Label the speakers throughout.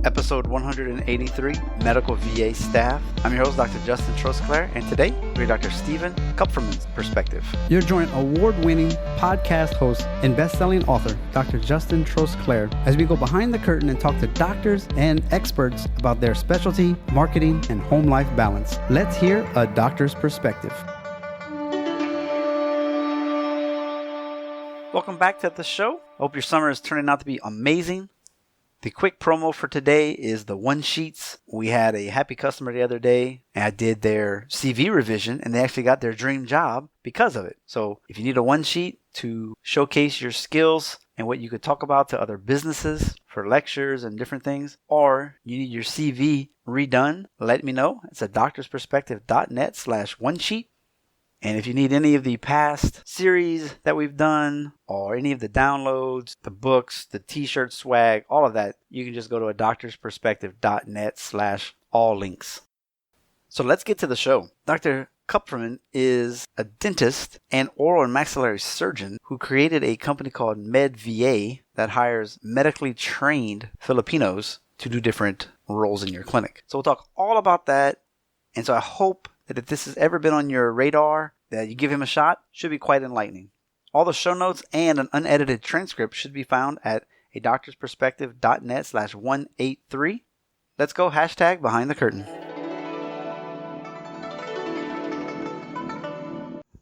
Speaker 1: episode 183, Medical VA Staff. I'm your host, Dr. Justin Trosclair, and today we hear Dr. Stephen Kupferman's perspective.
Speaker 2: You're joined award-winning podcast host and best-selling author, Dr. Justin Trosclair, as we go behind the curtain and talk to doctors and experts about their specialty, marketing, and home life balance. Let's hear a doctor's perspective.
Speaker 1: Welcome back to the show. Hope your summer is turning out to be amazing. The quick promo for today is the one sheets. We had a happy customer the other day, and I did their CV revision, and they actually got their dream job because of it. So if you need a one sheet to showcase your skills and what you could talk about to other businesses for lectures and different things, or you need your CV redone, let me know. It's at doctorsperspective.net/one sheet. And if you need any of the past series that we've done, or any of the downloads, the books, the t-shirt swag, all of that, you can just go to doctorsperspective.net/all links. So let's get to the show. Dr. Kupferman is a dentist and oral and maxillary surgeon who created a company called Med VA that hires medically trained Filipinos to do different roles in your clinic. So we'll talk all about that. And so I hope that if this has ever been on your radar, that you give him a shot. Should be quite enlightening. All the show notes and an unedited transcript should be found at a doctorsperspective.net/183. Let's go #behind the curtain.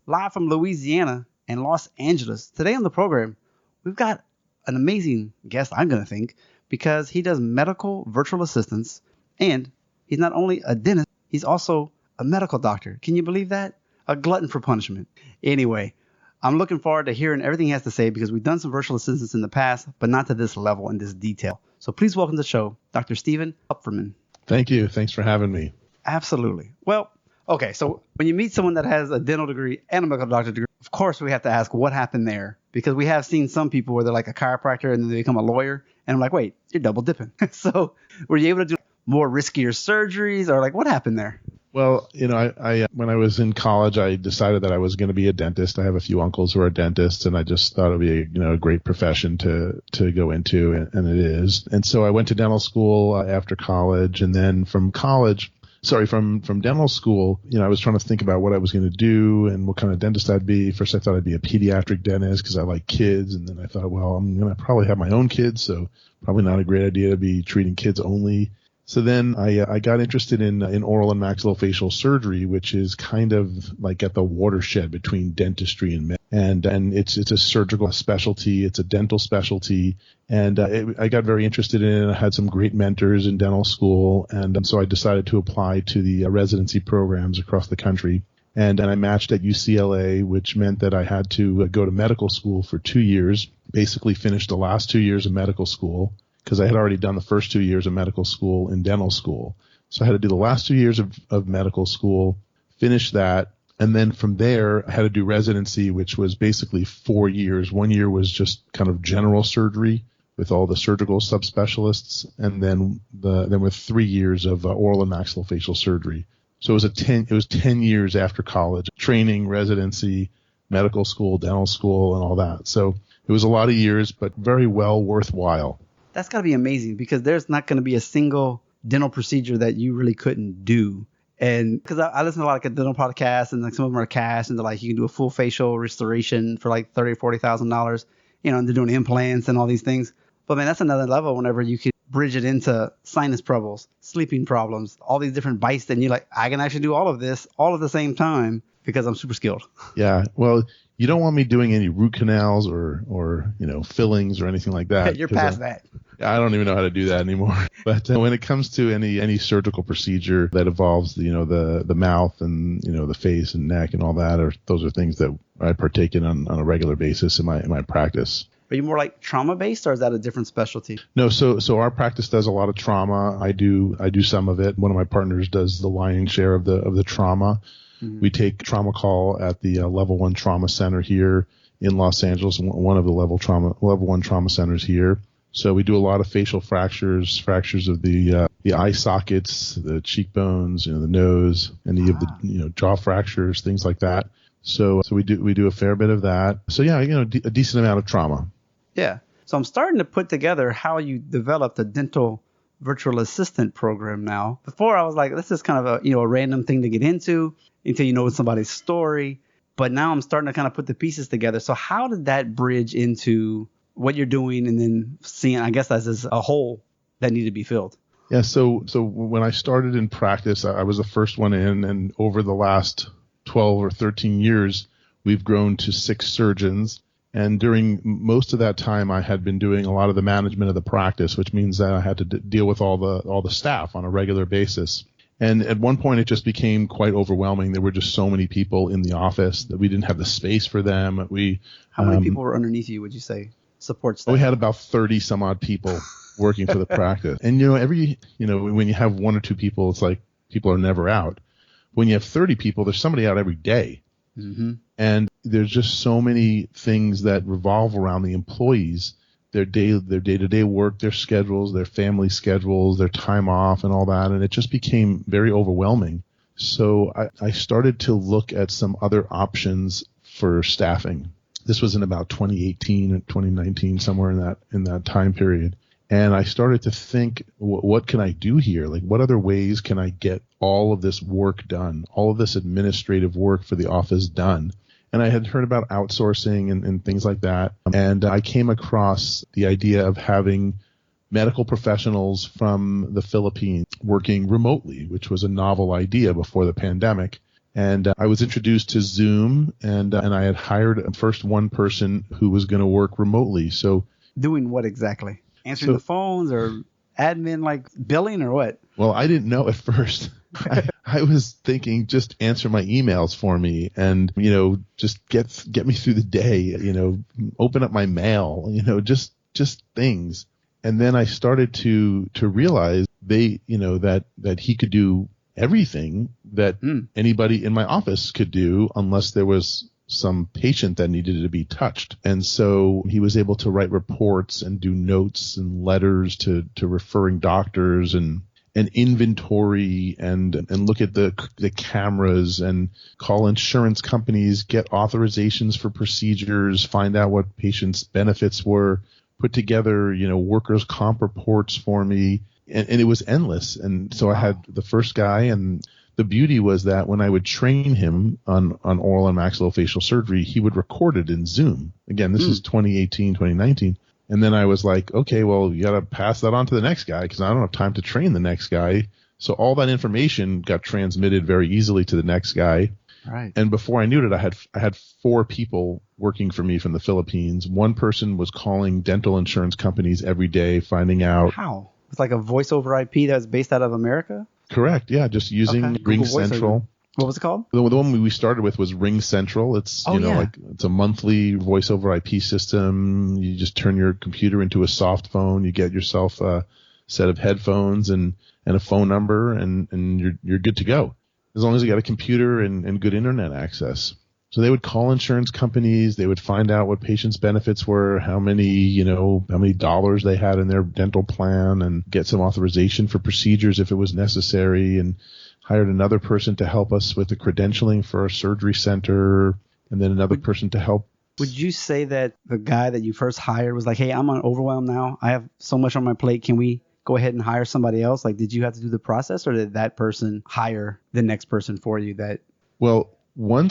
Speaker 1: Live from Louisiana and Los Angeles. Today on the program, we've got an amazing guest, I'm going to think, because he does medical virtual assistants, and he's not only a dentist, he's also a medical doctor. Can you believe that? A glutton for punishment. Anyway, I'm looking forward to hearing everything he has to say because we've done some virtual assistants in the past, but not to this level and this detail. So please welcome to the show, Dr. Stephen Kupferman.
Speaker 3: Thank you. Thanks for having me.
Speaker 1: Absolutely. Well, okay. So when you meet someone that has a dental degree and a medical doctor degree, of course we have to ask what happened there, because we have seen some people where they're like a chiropractor and then they become a lawyer. And I'm like, wait, you're double dipping. So were you able to do more riskier surgeries, or like what happened there?
Speaker 3: Well, I when I was in college, I decided that I was going to be a dentist. I have a few uncles who are dentists, and I just thought it would be a great profession to go into, and it is. And so I went to dental school after college, and then from dental school, I was trying to think about what I was going to do and what kind of dentist I'd be. First, I thought I'd be a pediatric dentist because I like kids, and then I thought, well, I'm going to probably have my own kids, so probably not a great idea to be treating kids only. So then I got interested in oral and maxillofacial surgery, which is kind of like at the watershed between dentistry and med. And it's a surgical specialty. It's a dental specialty. And I got very interested in it. I had some great mentors in dental school. And so I decided to apply to the residency programs across the country. And I matched at UCLA, which meant that I had to go to medical school for 2 years, basically finish the last 2 years of medical school, because I had already done the first 2 years of medical school in dental school. So I had to do the last 2 years of medical school, finish that, and then from there I had to do residency, which was basically 4 years. 1 year was just kind of general surgery with all the surgical subspecialists, and then were 3 years of oral and maxillofacial surgery. So it was 10 years after college, training, residency, medical school, dental school, and all that. So it was a lot of years, but very well worthwhile.
Speaker 2: That's got to be amazing, because there's not going to be a single dental procedure that you really couldn't do. And because I listen to a lot of dental podcasts, and like some of them are cash, and they're like, you can do a full facial restoration for like $30,000 or $40,000, and they're doing implants and all these things. But man, that's another level whenever you can bridge it into sinus troubles, sleeping problems, all these different bites. Then you're like, I can actually do all of this all at the same time because I'm super skilled.
Speaker 3: Yeah. Well, you don't want me doing any root canals or fillings or anything like that.
Speaker 2: You're past that.
Speaker 3: I don't even know how to do that anymore. But when it comes to any surgical procedure that involves the mouth and the face and neck and all that, those are things that I partake in on a regular basis in my practice.
Speaker 2: Are you more like trauma based, or is that a different specialty?
Speaker 3: No, so our practice does a lot of trauma. I do some of it. One of my partners does the lion's share of the trauma. Mm-hmm. We take trauma call at the level 1 trauma center here in Los Angeles, one of the level 1 trauma centers here. So we do a lot of facial fractures of the eye sockets, the cheekbones, the nose, any of the jaw fractures, things like that. So we do a fair bit of that. So yeah, a decent amount of trauma.
Speaker 2: Yeah. So I'm starting to put together how you developed a dental virtual assistant program now. Before I was like, this is kind of a random thing to get into until you know somebody's story. But now I'm starting to kind of put the pieces together. So how did that bridge into what you're doing and then seeing, I guess that's a hole that needed to be filled?
Speaker 3: Yeah. So when I started in practice, I was the first one in, and over the last 12 or 13 years, we've grown to 6 surgeons. And during most of that time, I had been doing a lot of the management of the practice, which means that I had to deal with all the staff on a regular basis. And at one point, it just became quite overwhelming. There were just so many people in the office that we didn't have the space for them.
Speaker 2: How many people were underneath you, would you say, support staff?
Speaker 3: We had about 30 some odd people working for the practice. And, when you have 1 or 2 people, it's like people are never out. When you have 30 people, there's somebody out every day.
Speaker 2: Mm-hmm.
Speaker 3: And there's just so many things that revolve around the employees, their day-to-day work, their schedules, their family schedules, their time off and all that. And it just became very overwhelming. So I started to look at some other options for staffing. This was in about 2018 and 2019, somewhere in that time period. And I started to think, what can I do here? Like, what other ways can I get all of this work done, all of this administrative work for the office done? And I had heard about outsourcing and things like that. And I came across the idea of having medical professionals from the Philippines working remotely, which was a novel idea before the pandemic. And I was introduced to Zoom, and I had hired first one person who was going to work remotely. So
Speaker 2: doing what exactly? Answering the phones or admin, like billing or what?
Speaker 3: Well, I didn't know at first. I was thinking just answer my emails for me and, just get me through the day, open up my mail, just things. And then I started to realize that he could do everything that anybody in my office could do unless there was some patient that needed to be touched. And so he was able to write reports and do notes and letters to referring doctors and inventory and look at the cameras and call insurance companies, get authorizations for procedures, find out what patients' benefits were, put together, workers' comp reports for me. And it was endless. And so I had the first guy, and the beauty was that when I would train him on oral and maxillofacial surgery, he would record it in Zoom. Again, this is 2018, 2019. And then I was like, okay, well, you got to pass that on to the next guy because I don't have time to train the next guy. So all that information got transmitted very easily to the next guy.
Speaker 2: Right.
Speaker 3: And before I knew it, I had 4 people working for me from the Philippines. One person was calling dental insurance companies every day, finding out.
Speaker 2: How? It's like a voice over IP that's based out of America?
Speaker 3: Correct. Yeah. Just using Ring Central.
Speaker 2: What was it called?
Speaker 3: The one we started with was Ring Central. It's, it's a monthly voice over IP system. You just turn your computer into a soft phone. You get yourself a set of headphones and a phone number and you're good to go. As long as you got a computer and good internet access. So they would call insurance companies. They would find out what patients' benefits were, how many dollars they had in their dental plan, and get some authorization for procedures if it was necessary, and hired another person to help us with the credentialing for our surgery center, and then another person to help.
Speaker 2: Would you say that the guy that you first hired was like, hey, I'm overwhelmed now. I have so much on my plate. Can we go ahead and hire somebody else? Like, did you have to do the process, or did that person hire the next person for you?
Speaker 3: Well, when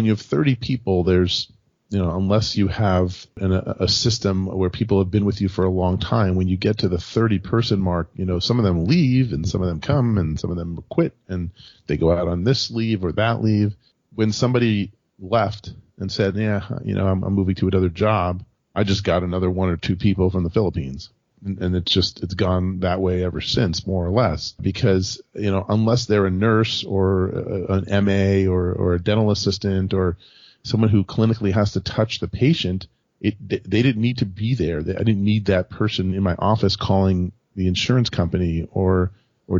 Speaker 3: you have 30 people, there's, unless you have a system where people have been with you for a long time, when you get to the 30-person mark, some of them leave and some of them come and some of them quit and they go out on this leave or that leave. When somebody left and said, I'm moving to another job, I just got another 1 or 2 people from the Philippines. And it's gone that way ever since, more or less, because, unless they're a nurse or an MA or a dental assistant or someone who clinically has to touch the patient, they didn't need to be there. I didn't need that person in my office calling the insurance company or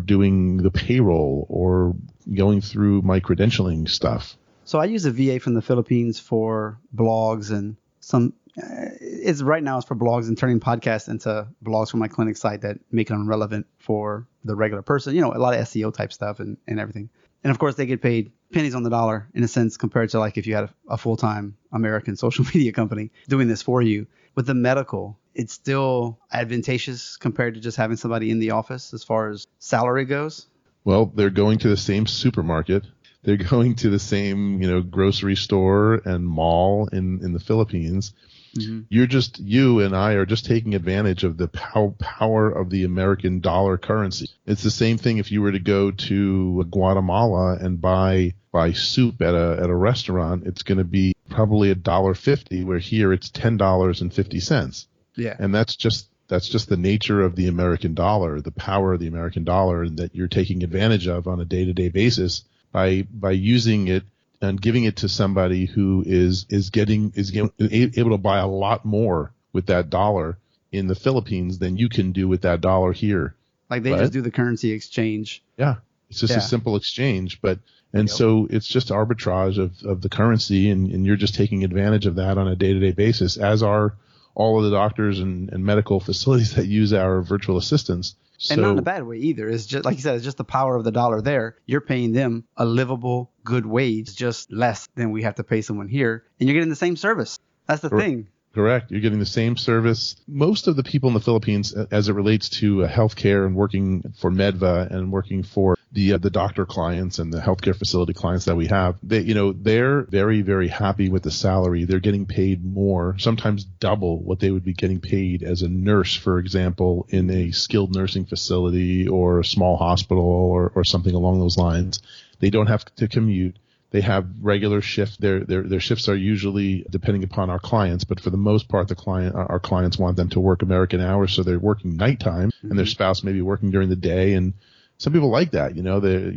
Speaker 3: doing the payroll or going through my credentialing stuff.
Speaker 2: So I use a VA from the Philippines for blogs and right now it's for blogs and turning podcasts into blogs from my clinic site that make them relevant for the regular person, a lot of SEO type stuff and everything. And of course they get paid pennies on the dollar in a sense compared to like if you had a full-time American social media company doing this for you. With the medical, it's still advantageous compared to just having somebody in the office as far as salary goes?
Speaker 3: Well, they're going to the same supermarket. They're going to the same, grocery store and mall in the Philippines. Mm-hmm. You and I are just taking advantage of the power of the American dollar currency. It's the same thing if you were to go to Guatemala and buy soup at a restaurant. It's going to be probably $1.50, where here it's $10.50. Yeah. And that's just the nature of the American dollar, the power of the American dollar, and that you're taking advantage of on a day-to-day basis by using it and giving it to somebody who is able to buy a lot more with that dollar in the Philippines than you can do with that dollar here.
Speaker 2: Like they just do the currency exchange.
Speaker 3: Yeah. It's just a simple exchange, so it's just arbitrage of the currency, and you're just taking advantage of that on a day-to-day basis, as are all of the doctors and medical facilities that use our virtual assistants.
Speaker 2: And not in a bad way either. It's just, like you said, it's just the power of the dollar there. You're paying them a livable, good wage, just less than we have to pay someone here. And you're getting the same service. That's the thing.
Speaker 3: Correct. You're getting the same service. Most of the people in the Philippines, as it relates to healthcare and working for Medva and working for the doctor clients and the healthcare facility clients that we have, they're very, very happy with the salary. They're getting paid more, sometimes double what they would be getting paid as a nurse, for example, in a skilled nursing facility or a small hospital or something along those lines. They don't have to commute. They have regular shifts. Their shifts are usually depending upon our clients, but for the most part, our clients want them to work American hours, so they're working nighttime, and their spouse may be working during the day. And some people like that. You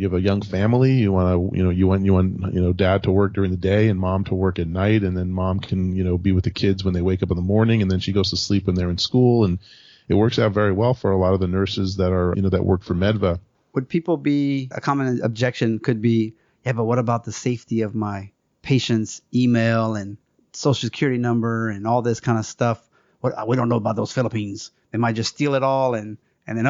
Speaker 3: have a young family. You want dad to work during the day and mom to work at night, and then mom can be with the kids when they wake up in the morning, and then she goes to sleep when they're in school. And it works out very well for a lot of the nurses that are that work for Medva.
Speaker 2: Would people be a common objection could be, yeah, but what about the safety of my patient's email and social security number and all this kind of stuff? We don't know about those Philippines. They might just steal it all and then,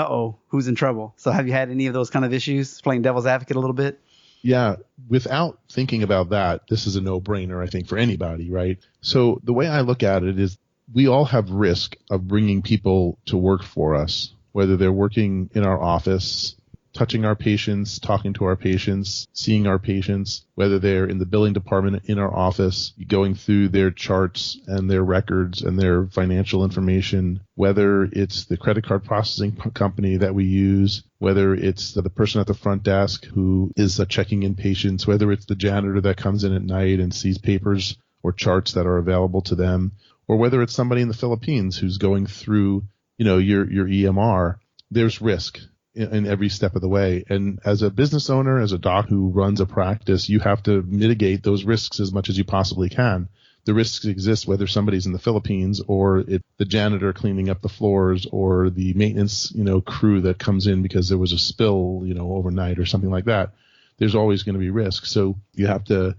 Speaker 2: who's in trouble? So have you had any of those kind of issues, playing devil's advocate a little bit?
Speaker 3: Yeah, without thinking about that, this is a no-brainer, I think, for anybody, right? So the way I look at it is we all have risk of bringing people to work for us, whether they're working in our office, touching our patients, talking to our patients, seeing our patients, whether they're in the billing department in our office, going through their charts and their records and their financial information, whether it's the credit card processing company that we use, whether it's the person at the front desk who is checking in patients, whether it's the janitor that comes in at night and sees papers or charts that are available to them, or whether it's somebody in the Philippines who's going through, your EMR. There's risk in every step of the way. And as a business owner, as a doc who runs a practice, you have to mitigate those risks as much as you possibly can. The risks exist whether somebody's in the Philippines or the janitor cleaning up the floors or the maintenance, crew that comes in because there was a spill, overnight or something like that. There's always going to be risks. So you have to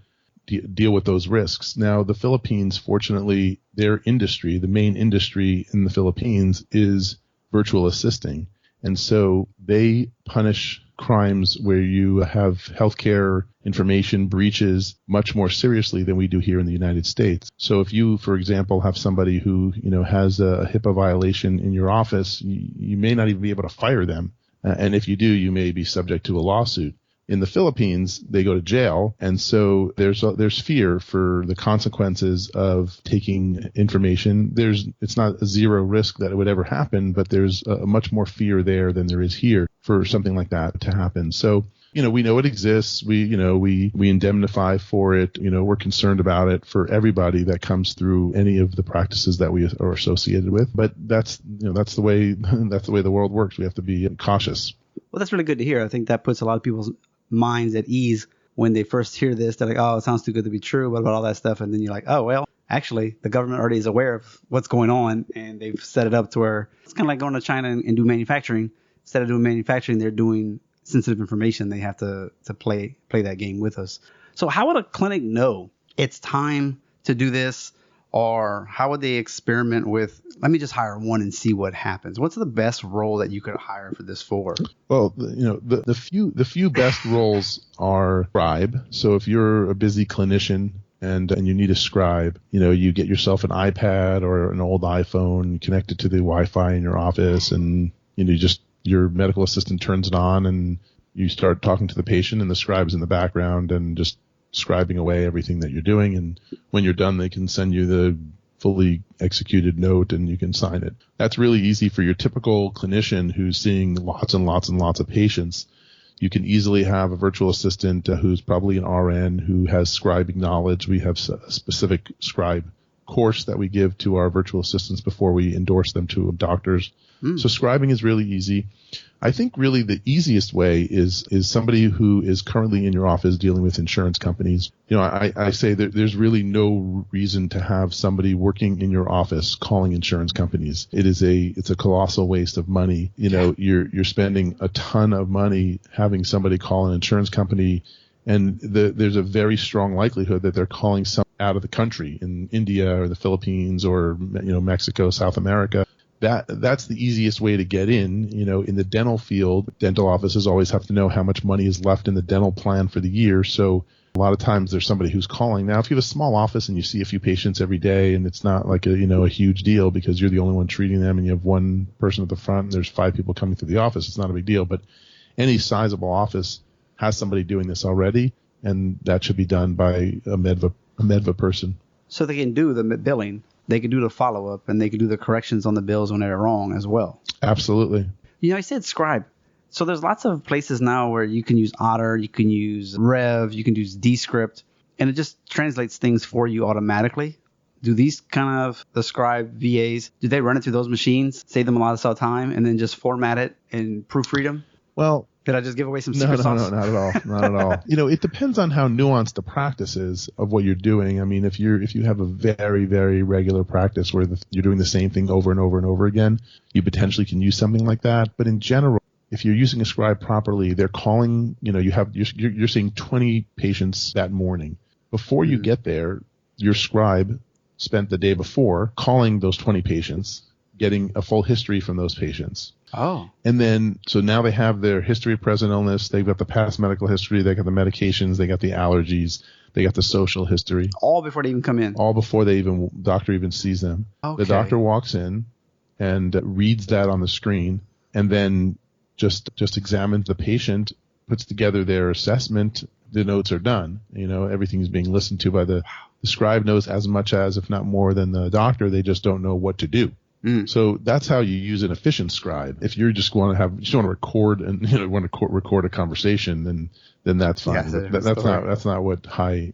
Speaker 3: deal with those risks. Now, the Philippines, fortunately, their industry, the main industry in the Philippines is virtual assisting. And so they punish crimes where you have healthcare information breaches much more seriously than we do here in the United States. So if you, for example, have somebody who, has a HIPAA violation in your office, you may not even be able to fire them. And if you do, you may be subject to a lawsuit. In the Philippines, they go to jail, and so there's fear for the consequences of taking information. It's not a zero risk that it would ever happen, but there's a much more fear there than there is here for something like that to happen. So, we know it exists. We indemnify for it. We're concerned about it for everybody that comes through any of the practices that we are associated with. But that's the way the world works. We have to be cautious.
Speaker 2: Well, that's really good to hear. I think that puts a lot of people's minds at ease when they first hear this. They're like, oh, it sounds too good to be true. What about all that stuff? And then you're like, oh, well, actually, the government already is aware of what's going on, and they've set it up to where it's kind of like going to China and do manufacturing. Instead of doing manufacturing, they're doing sensitive information. They have to play that game with us. So how would a clinic know it's time to do this? Or how would they experiment with, let me just hire one and see what happens? What's the best role that you could hire for this for?
Speaker 3: Well, the few best roles are scribe. So if you're a busy clinician and you need a scribe, you get yourself an iPad or an old iPhone, connect it to the Wi-Fi in your office, and your medical assistant turns it on, and you start talking to the patient, and the scribe's in the background and just scribing away everything that you're doing. And when you're done, they can send you the fully executed note and you can sign it. That's really easy for your typical clinician who's seeing lots and lots and lots of patients. You can easily have a virtual assistant who's probably an RN who has scribing knowledge. We have a specific scribe course that we give to our virtual assistants before we endorse them to doctors. So scribing is really easy. I think really the easiest way is somebody who is currently in your office dealing with insurance companies. I say that there's really no reason to have somebody working in your office calling insurance companies. It's a colossal waste of money. You're spending a ton of money having somebody call an insurance company, and there's a very strong likelihood that they're calling some out of the country in India or the Philippines or Mexico, South America. That's the easiest way to get in. In the dental field, dental offices always have to know how much money is left in the dental plan for the year. So a lot of times there's somebody who's calling. Now, if you have a small office and you see a few patients every day and it's not like a huge deal because you're the only one treating them and you have one person at the front and there's 5 people coming through the office, it's not a big deal. But any sizable office has somebody doing this already, and that should be done by a Medva person.
Speaker 2: So they can do the billing, they can do the follow-up, and they can do the corrections on the bills when they're wrong as well.
Speaker 3: Absolutely.
Speaker 2: I said scribe. So there's lots of places now where you can use Otter, you can use Rev, you can use Descript, and it just translates things for you automatically. Do these kind of the scribe VAs, do they run it through those machines, save them a lot of time, and then just format it and proofread them?
Speaker 3: Well,
Speaker 2: did I just give away some secret sauce?
Speaker 3: No, not at all. Not at all. It depends on how nuanced the practice is of what you're doing. I mean, if you have a very, very regular practice where you're doing the same thing over and over and over again, you potentially can use something like that. But in general, if you're using a scribe properly, they're calling, you're seeing 20 patients that morning. Before you get there, your scribe spent the day before calling those 20 patients, getting a full history from those patients.
Speaker 2: Oh.
Speaker 3: And then, so now they have their history of present illness. They've got the past medical history. They got the medications. They got the allergies. They got the social history.
Speaker 2: All before they even come in.
Speaker 3: All before doctor even sees them.
Speaker 2: Okay.
Speaker 3: The doctor walks in and reads that on the screen, and then just examines the patient, puts together their assessment. The notes are done. Everything's being listened to by the scribe knows as much as, if not more than the doctor. They just don't know what to do. So that's how you use an efficient scribe. If you just want to record and record a conversation, then that's fine.
Speaker 2: Yeah,
Speaker 3: that's not what high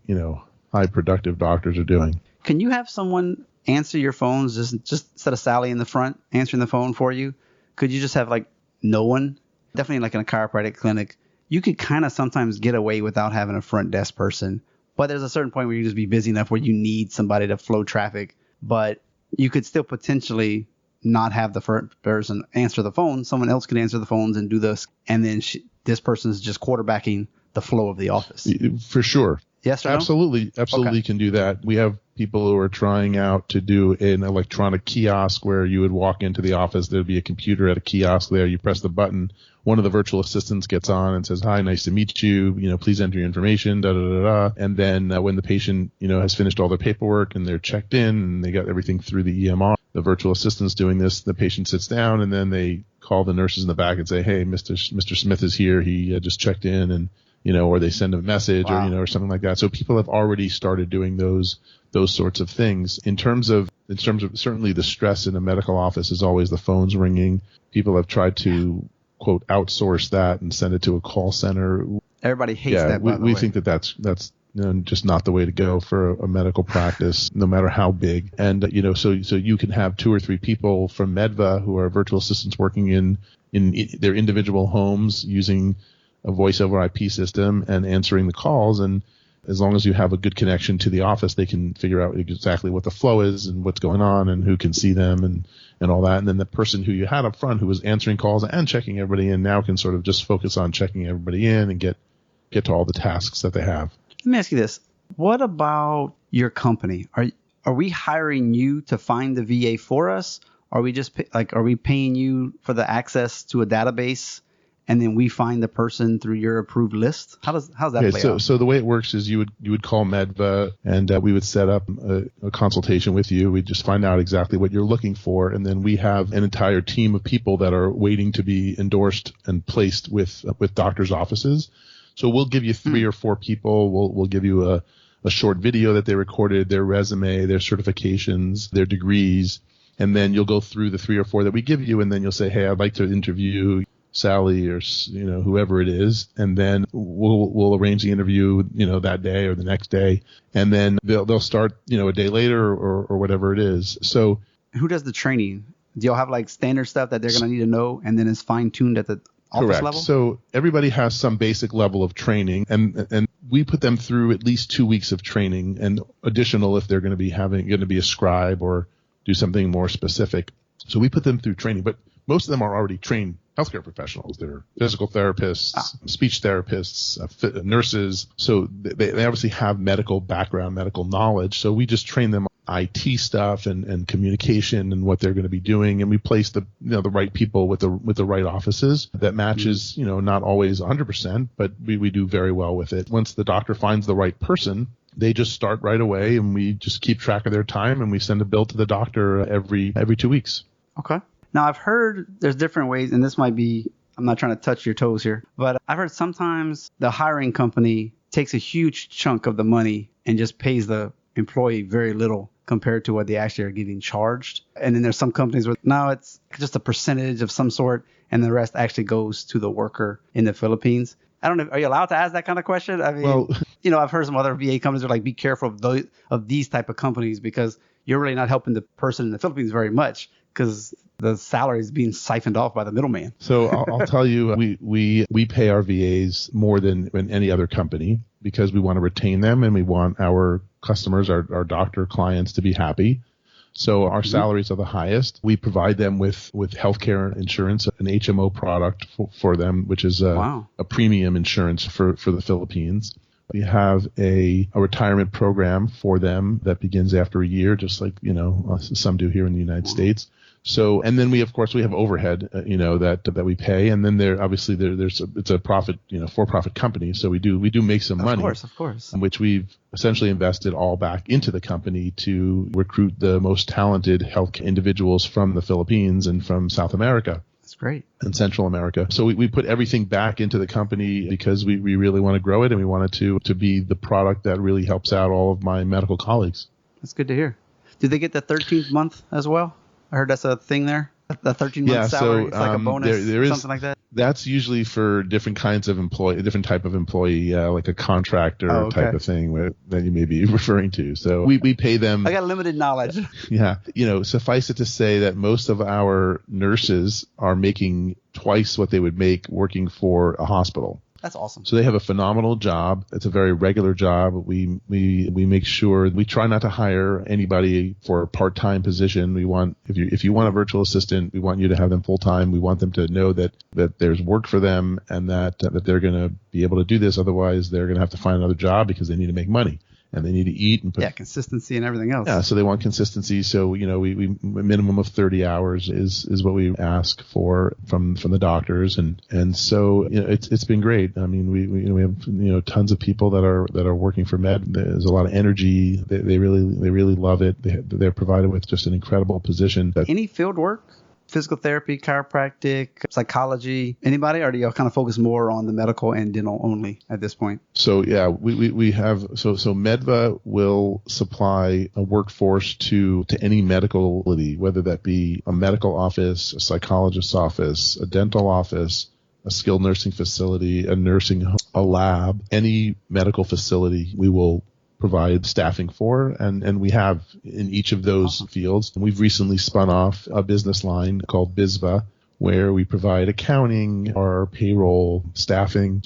Speaker 3: productive doctors are doing.
Speaker 2: Can you have someone answer your phones just instead of Sally in the front answering the phone for you? Could you just have no one? Definitely like in a chiropractic clinic, you could kind of sometimes get away without having a front desk person. But there's a certain point where you just be busy enough where you need somebody to flow traffic. But you could still potentially not have the first person answer the phone. Someone else could answer the phones and do this. And then this person is just quarterbacking the flow of the office.
Speaker 3: For sure.
Speaker 2: Yes or no?
Speaker 3: Absolutely okay. Can do that. We have people who are trying out to do an electronic kiosk where you would walk into the office. There'd be a computer at a kiosk there. You press the button. One of the virtual assistants gets on and says, "Hi, nice to meet you. Please enter your information." Da da da da. And then when the patient has finished all their paperwork and they're checked in and they got everything through the EMR, the virtual assistant's doing this. The patient sits down and then they call the nurses in the back and say, "Hey, Mr. Smith is here. He just checked in," and or they send a message. Wow. Or something like that. So people have already started doing those sorts of things. In terms of certainly the stress in a medical office is always the phones ringing. People have tried to quote outsource that and send it to a call center.
Speaker 2: Everybody hates that.
Speaker 3: We think that's just not the way to go for a medical practice, no matter how big. And so you can have 2 or 3 people from Medva who are virtual assistants working in their individual homes using a voice over IP system and answering the calls. And as long as you have a good connection to the office, they can figure out exactly what the flow is and what's going on and who can see them and all that. And then the person who you had up front who was answering calls and checking everybody in now can sort of just focus on checking everybody in and get to all the tasks that they have.
Speaker 2: Let me ask you this. What about your company? Are we hiring you to find the VA for us? Are we just are we paying you for the access to a database and then we find the person through your approved list? How's that play out?
Speaker 3: So the way it works is you would call Medva, and we would set up a consultation with you. We'd just find out exactly what you're looking for, and then we have an entire team of people that are waiting to be endorsed and placed with doctors' offices. So we'll give you 3 or 4 people. We'll give you a short video that they recorded, their resume, their certifications, their degrees, and then you'll go through the 3 or 4 that we give you, and then you'll say, hey, I'd like to interview Sally or whoever it is, and then we'll arrange the interview that day or the next day, and then they'll start a day later or whatever it is. So
Speaker 2: who does the training? Do y'all have like standard stuff that they're going to need to know, and then it's fine tuned at the office
Speaker 3: correct
Speaker 2: level?
Speaker 3: So everybody has some basic level of training, and we put them through at least 2 weeks of training, and additional if they're going to be a scribe or do something more specific. So we put them through training, but most of them are already trained healthcare professionals. They're physical therapists, speech therapists, nurses. So they obviously have medical background, medical knowledge. So we just train them on IT stuff and communication and what they're going to be doing. And we place the right people with the right offices that matches, not always 100%, but we do very well with it. Once the doctor finds the right person, they just start right away, and we just keep track of their time, and we send a bill to the doctor every 2 weeks.
Speaker 2: Okay. Now, I've heard there's different ways, and this might be, I'm not trying to touch your toes here, but I've heard sometimes the hiring company takes a huge chunk of the money and just pays the employee very little compared to what they actually are getting charged. And then there's some companies where now it's just a percentage of some sort, and the rest actually goes to the worker in the Philippines. I don't know. Are you allowed to ask that kind of question? I mean, I've heard some other VA companies are like, be careful of these type of companies, because you're really not helping the person in the Philippines very much, because the salary is being siphoned off by the middleman.
Speaker 3: So I'll tell you, we pay our VAs more than any other company, because we want to retain them, and we want our customers, our doctor clients, to be happy. So our salaries are the highest. We provide them with healthcare insurance, an HMO product for them, which is a premium insurance for the Philippines. We have a retirement program for them that begins after a year, just like, some do here in the United States. So, and then we have overhead, that we pay. And then it's a profit, for-profit company. So we do make some money.
Speaker 2: Of course.
Speaker 3: Which we've essentially invested all back into the company to recruit the most talented health individuals from the Philippines and from South America.
Speaker 2: That's great.
Speaker 3: And Central America. So we put everything back into the company because we really want to grow it, and we want it to be the product that really helps out all of my medical colleagues.
Speaker 2: That's good to hear. Do they get the 13th month as well? I heard that's a thing there. The 13-month salary, it's like a bonus or something like that.
Speaker 3: That's usually for different kinds of employee, different type of employee, like a contractor type of thing that you may be referring to. So we pay them.
Speaker 2: I got limited knowledge.
Speaker 3: Yeah. Suffice it to say that most of our nurses are making twice what they would make working for a hospital.
Speaker 2: That's awesome.
Speaker 3: So they have a phenomenal job. It's a very regular job. We make sure we try not to hire anybody for a part-time position. We want, if you want a virtual assistant, we want you to have them full-time. We want them to know that there's work for them, and that they're going to be able to do this. Otherwise, they're going to have to find another job because they need to make money. And they need to eat and
Speaker 2: consistency and everything else.
Speaker 3: Yeah, so they want consistency. So we a minimum of 30 hours is what we ask for from the doctors, and so it's been great. I mean, we have tons of people that are working for Med. There's a lot of energy. They really love it. They're provided with just an incredible position.
Speaker 2: Any field work? Physical therapy, chiropractic, psychology, anybody, or do you kind of focus more on the medical and dental only at this point?
Speaker 3: So yeah, we have so Medva will supply a workforce to any medical facility, whether that be a medical office, a psychologist's office, a dental office, a skilled nursing facility, a nursing home, a lab, any medical facility we will provide staffing for, and we have in each of those fields. We've recently spun off a business line called BizVa, where we provide accounting or payroll, staffing.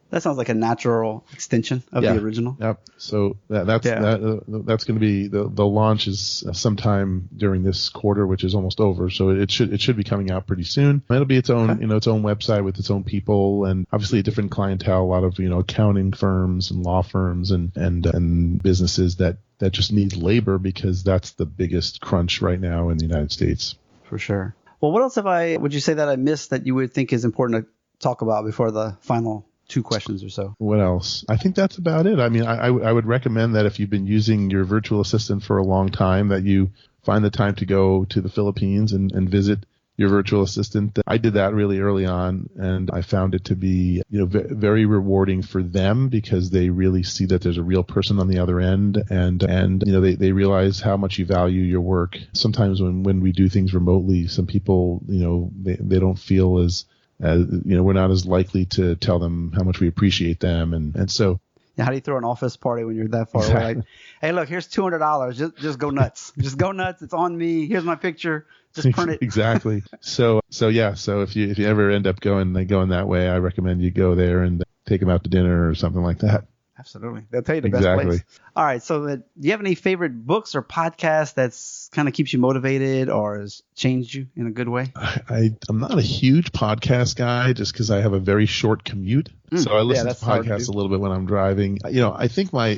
Speaker 2: That sounds like a natural extension of the original.
Speaker 3: Yep. So that's going to be the launch is sometime during this quarter, which is almost over. So it should be coming out pretty soon. It'll be its own its own website with its own people, and obviously a different clientele. A lot of accounting firms and law firms and businesses that just need labor, because that's the biggest crunch right now in the United States.
Speaker 2: For sure. Well, what else would you say that I missed that you would think is important talk about before the final 2 questions or so?
Speaker 3: What else? I think that's about it. I mean, I would recommend that if you've been using your virtual assistant for a long time, that you find the time to go to the Philippines and visit your virtual assistant. I did that really early on, and I found it to be, very rewarding for them, because they really see that there's a real person on the other end, and they realize how much you value your work. Sometimes when we do things remotely, some people, they don't feel as we're not as likely to tell them how much we appreciate them, and so.
Speaker 2: Yeah, how do you throw an office party when you're that far away? Like, hey, look, here's $200. Just go nuts. Just go nuts. It's on me. Here's my picture. Just print it.
Speaker 3: Exactly. So if you ever end up going that way, I recommend you go there and take them out to dinner or something like that.
Speaker 2: Absolutely. They'll tell you the best place. All right. So do you have any favorite books or podcasts that's kind of keeps you motivated or has changed you in a good way?
Speaker 3: I'm not a huge podcast guy, just because I have a very short commute. So I listen to podcasts a little bit when I'm driving. I think my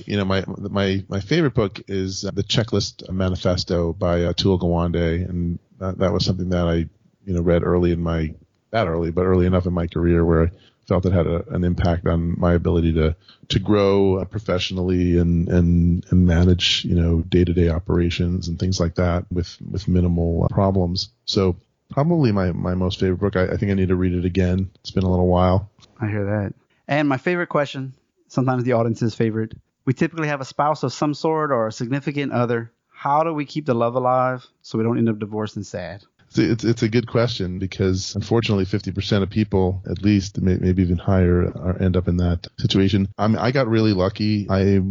Speaker 3: favorite book is The Checklist Manifesto by Atul Gawande. And that was something that I, read early enough in my career where I felt it had an impact on my ability to grow professionally and manage, day-to-day operations and things like that with minimal problems. So probably my most favorite book. I think I need to read it again. It's been a little while.
Speaker 2: I hear that. And my favorite question, sometimes the audience's favorite. We typically have a spouse of some sort or a significant other. How do we keep the love alive so we don't end up divorced and sad?
Speaker 3: It's a good question, because unfortunately 50% of people, at least maybe even higher, end up in that situation. I got really lucky. My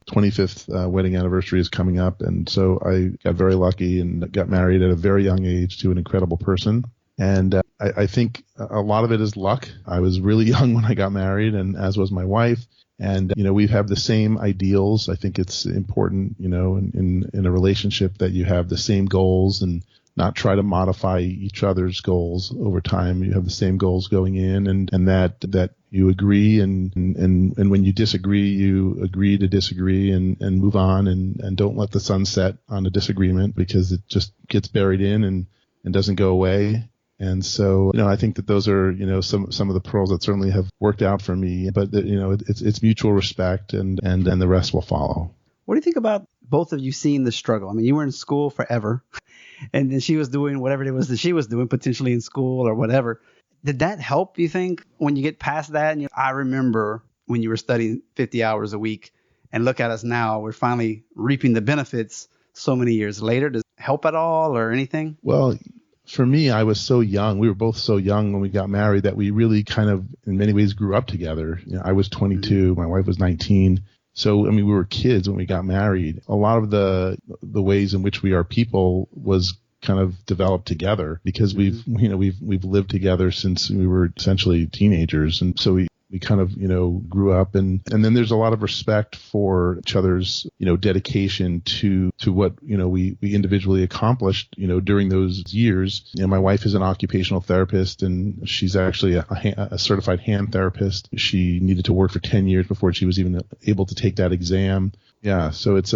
Speaker 3: 25th wedding anniversary is coming up, and so I got very lucky and got married at a very young age to an incredible person. And I think a lot of it is luck. I was really young when I got married, and as was my wife. And, we have the same ideals. I think it's important, in a relationship that you have the same goals and not try to modify each other's goals over time. You have the same goals going in, and that you agree, and when you disagree, you agree to disagree and move on, and don't let the sun set on a disagreement, because it just gets buried in and doesn't go away. And so, I think that those are, some of the pearls that certainly have worked out for me. But it's mutual respect, and the rest will follow.
Speaker 2: What do you think about both of you seeing the struggle? I mean, you were in school forever, and then she was doing whatever it was that she was doing, potentially in school or whatever. Did that help, you think, when you get past that? And I remember when you were studying 50 hours a week, and look at us now. We're finally reaping the benefits so many years later. Does it help at all or anything?
Speaker 3: Well, for me, I was so young. We were both so young when we got married that we really kind of, in many ways, grew up together. I was 22, my wife was 19. So, we were kids when we got married. A lot of the ways in which we are people was kind of developed together, because we've lived together since we were essentially teenagers. And so we kind of, grew up, and then there's a lot of respect for each other's, dedication to what, we individually accomplished, during those years. My wife is an occupational therapist, and she's actually a certified hand therapist. She needed to work for 10 years before she was even able to take that exam. Yeah. So it's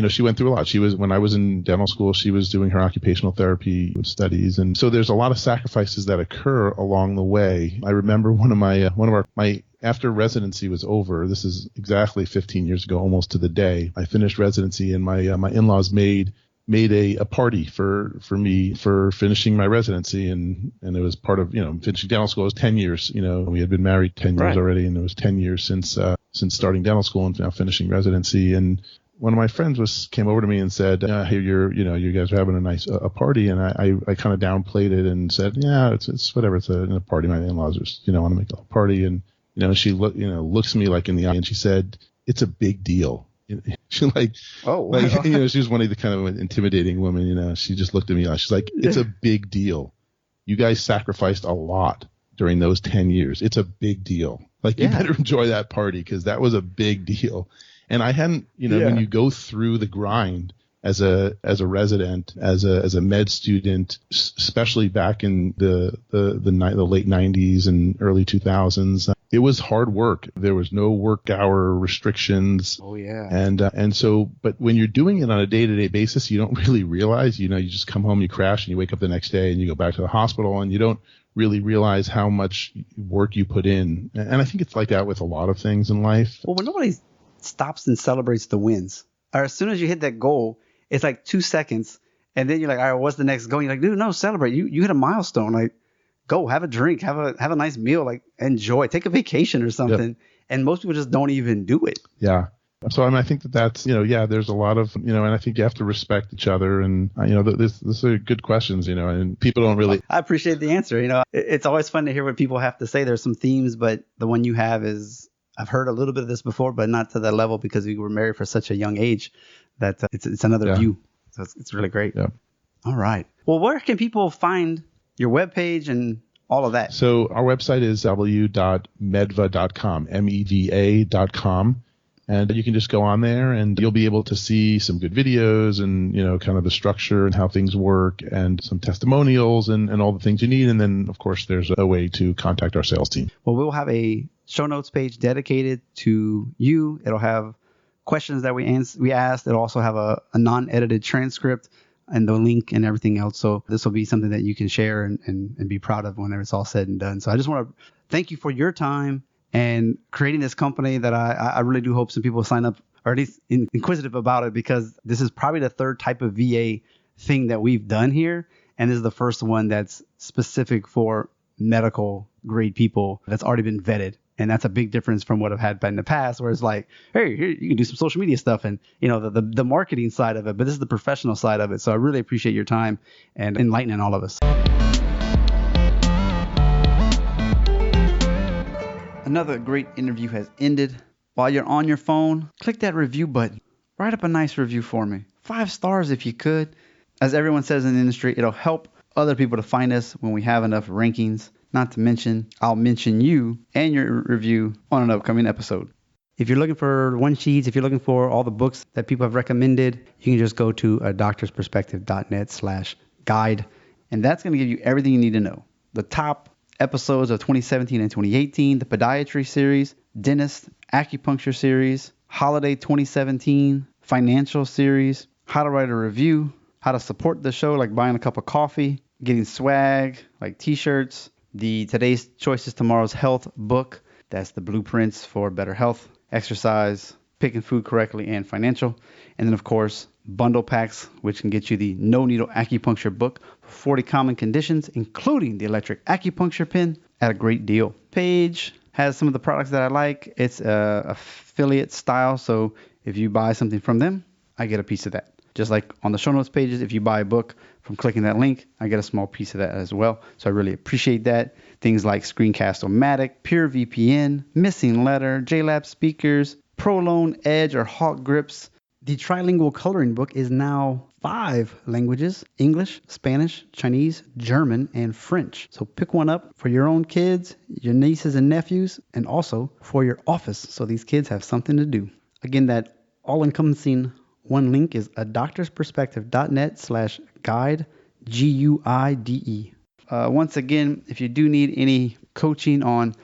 Speaker 3: she went through a lot. When I was in dental school, she was doing her occupational therapy studies. And so there's a lot of sacrifices that occur along the way. I remember one of my after residency was over, this is exactly 15 years ago, almost to the day, I finished residency, and my in-laws made a party for me for finishing my residency. And it was part of, finishing dental school. It was 10 years, we had been married 10 years already, and it was 10 years since starting dental school and now finishing residency. And one of my friends came over to me and said, "Hey, you guys are having a party," and I kind of downplayed it and said, "Yeah, it's whatever. It's a party. My in-laws just want to make a party." And she looks me like in the eye, and she said, "It's a big deal." She she was one of the kind of intimidating women. She just looked at me. She's like, "It's a big deal. You guys sacrificed a lot during those 10 years. It's a big deal. You better enjoy that party, because that was a big deal." And I hadn't, when you go through the grind as a resident, as a med student, especially back in the late 90s and early 2000s, it was hard work. There was no work hour restrictions.
Speaker 2: Oh yeah.
Speaker 3: And so, but when you're doing it on a day-to-day basis, you don't really realize, you just come home, you crash, and you wake up the next day and you go back to the hospital, and you don't really realize how much work you put in. And I think it's like that with a lot of things in life.
Speaker 2: Well, when nobody stops and celebrates the wins, or as soon as you hit that goal, it's like 2 seconds, and then you're like, all right, what's the next goal? You're like, dude, no, celebrate. You hit a milestone. Like, go have a drink, have a nice meal, like enjoy, take a vacation or something. Yep. And most people just don't even do it.
Speaker 3: Yeah. So I think that's, there's a lot of, and I think you have to respect each other. And, this are good questions, and people don't really.
Speaker 2: I appreciate the answer. It's always fun to hear what people have to say. There's some themes, but the one you have is, I've heard a little bit of this before, but not to that level because we were married for such a young age that it's another view. So it's really great. Yeah. All right. Well, where can people find your webpage and all of that?
Speaker 3: So our website is w.medva.com, MEVA.com. And you can just go on there and you'll be able to see some good videos and, kind of the structure and how things work and some testimonials and all the things you need. And then, of course, there's a way to contact our sales team.
Speaker 2: Well, we'll have a show notes page dedicated to you. It'll have questions that we asked. It'll also have a non-edited transcript and the link and everything else. So this will be something that you can share and be proud of whenever it's all said and done. So I just want to thank you for your time and creating this company that I really do hope some people sign up, or at least inquisitive about it, because this is probably the third type of VA thing that we've done here. And this is the first one that's specific for medical grade people that's already been vetted. And that's a big difference from what I've had in the past, where it's like, hey, here, you can do some social media stuff and, the marketing side of it. But this is the professional side of it. So I really appreciate your time and enlightening all of us. Another great interview has ended. While you're on your phone, click that review button. Write up a nice review for me. 5 stars if you could. As everyone says in the industry, it'll help other people to find us when we have enough rankings. Not to mention, I'll mention you and your review on an upcoming episode. If you're looking for one sheets, if you're looking for all the books that people have recommended, you can just go to adoctorsperspective.net/guide. And that's going to give you everything you need to know. The top episodes of 2017 and 2018, the podiatry series, dentist, acupuncture series, holiday 2017, financial series, how to write a review, how to support the show like buying a cup of coffee, getting swag like t-shirts, the Today's Choices, Tomorrow's Health book. That's the blueprints for better health, exercise, picking food correctly, and financial. And then, of course, bundle packs, which can get you the No Needle Acupuncture book for 40 common conditions, including the electric acupuncture pin at a great deal. Page has some of the products that I like. It's affiliate style, so if you buy something from them, I get a piece of that. Just like on the show notes pages, if you buy a book from clicking that link, I get a small piece of that as well. So I really appreciate that. Things like Screencast-O-Matic, Pure VPN, Missing Letter, JLab speakers, Prolone Edge or Hawk grips. The trilingual coloring book is now 5 languages: English, Spanish, Chinese, German, and French. So pick one up for your own kids, your nieces and nephews, and also for your office so these kids have something to do. Again, that all-encompassing one link is adoctorsperspective.net/guide, GUIDE. Once again, if you do need any coaching on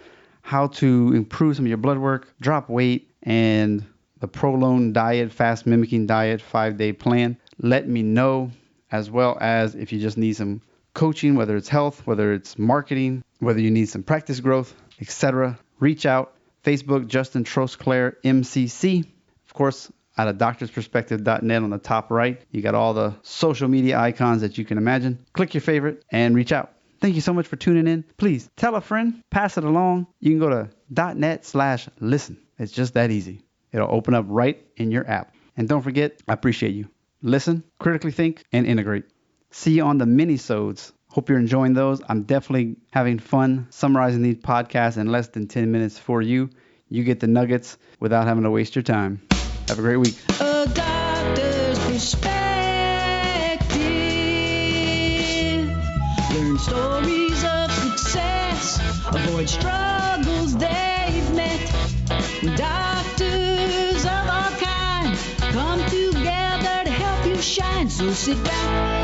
Speaker 2: how to improve some of your blood work, drop weight, and the Prolone diet, fast mimicking diet 5-day plan, let me know. As well as if you just need some coaching, whether it's health, whether it's marketing, whether you need some practice growth, etc., reach out. Facebook, Justin Trosclair, MCC. Of course, at adoctorsperspective.net on the top right, you got all the social media icons that you can imagine. Click your favorite and reach out. Thank you so much for tuning in. Please tell a friend, pass it along. You can go to .net/listen. It's just that easy. It'll open up right in your app. And don't forget, I appreciate you. Listen, critically think, and integrate. See you on the mini-sodes. Hope you're enjoying those. I'm definitely having fun summarizing these podcasts in less than 10 minutes for you. You get the nuggets without having to waste your time. Have a great week.
Speaker 4: A doctor's perspective. Learn stories of success. Avoid struggles they've met. When doctors of all kinds come together to help you shine. So sit back